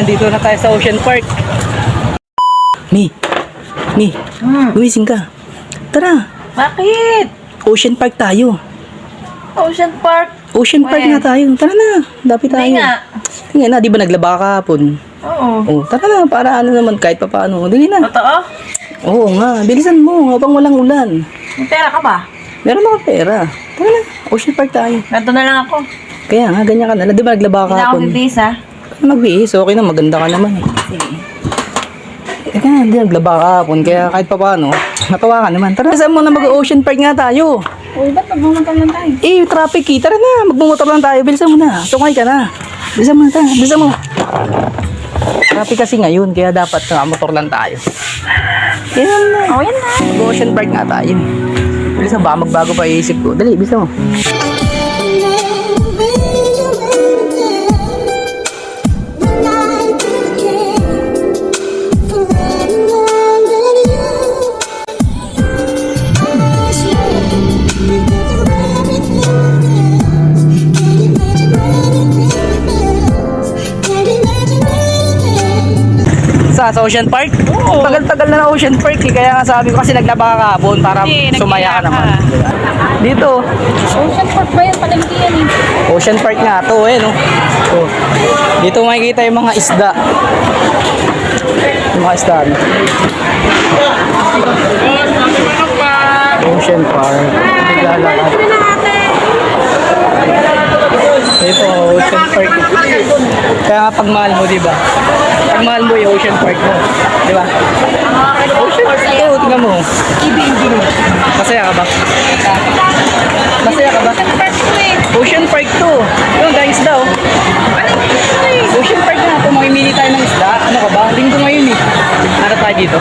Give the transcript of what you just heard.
nandito na tayo sa Ocean Park. Mi, gumising ka. Tara, Bakit? Ocean Park tayo. Ocean Park? Ocean Park When? na tayo. Tara na, dapit tayo. Hindi nga. Hindi nga na, di ba naglaba ka hapon? Oo. Oh, tara na, para ano naman, kahit pa paano. Dali na. Totoo? Oo nga, bilisan mo, habang walang ulan. May pera ka ba? Meron ako pera. Tara na, Ocean Park tayo. Ganto na lang ako. Kaya nga, ganyan ka na. Di ba naglaba ka Hindi na ako hapon? bibis ha. Magbihis, okay na, maganda ka naman eh. Sige. Teka nga, hindi naglaba ka hapon, kaya kahit pa paano, matawa ka naman. Tara, saan mo na mag-Ocean Park nga tayo? Uy, ba't magmamantal lang tayo? Eh, traffic eh. Tara na, magmumotor lang tayo. Bilisan mo na. Sungay ka na. Bilisan mo na tayo. Bilisan mo. Traffic kasi ngayon, kaya dapat motor lang tayo. Kaya na. Oh, yan na. Mag-Ocean Park nga tayo. Bilisan, baka magbago pa iisip ko. Dali, bilisan mo. Sa Ocean Park? Oo. Tagal-tagal na na Ocean Park eh. Kaya nga sabi ko kasi naglaba ka kahapon para Hindi, sumaya ka nagkaya naman. ka. Dito, Ocean Park ba yan? Palengke yan eh. Ocean Park nga to eh no. So, dito makikita yung mga isda. Yung mga isda. No? Ocean Park. Naglalakad. Ito, Ocean Park. Kaya nga pag mahal mo, di ba? Pag mahal mo yung Ocean Park mo. Di ba? Ocean Park. Ito, tingnan mo. Masaya ka ba? Masaya ka ba? Ocean Park to. Yung dahil isda oh. Ocean Park na. Kung mamimili tayo ng isda, ano ka ba? Linggo ngayon eh. Nara tayo dito.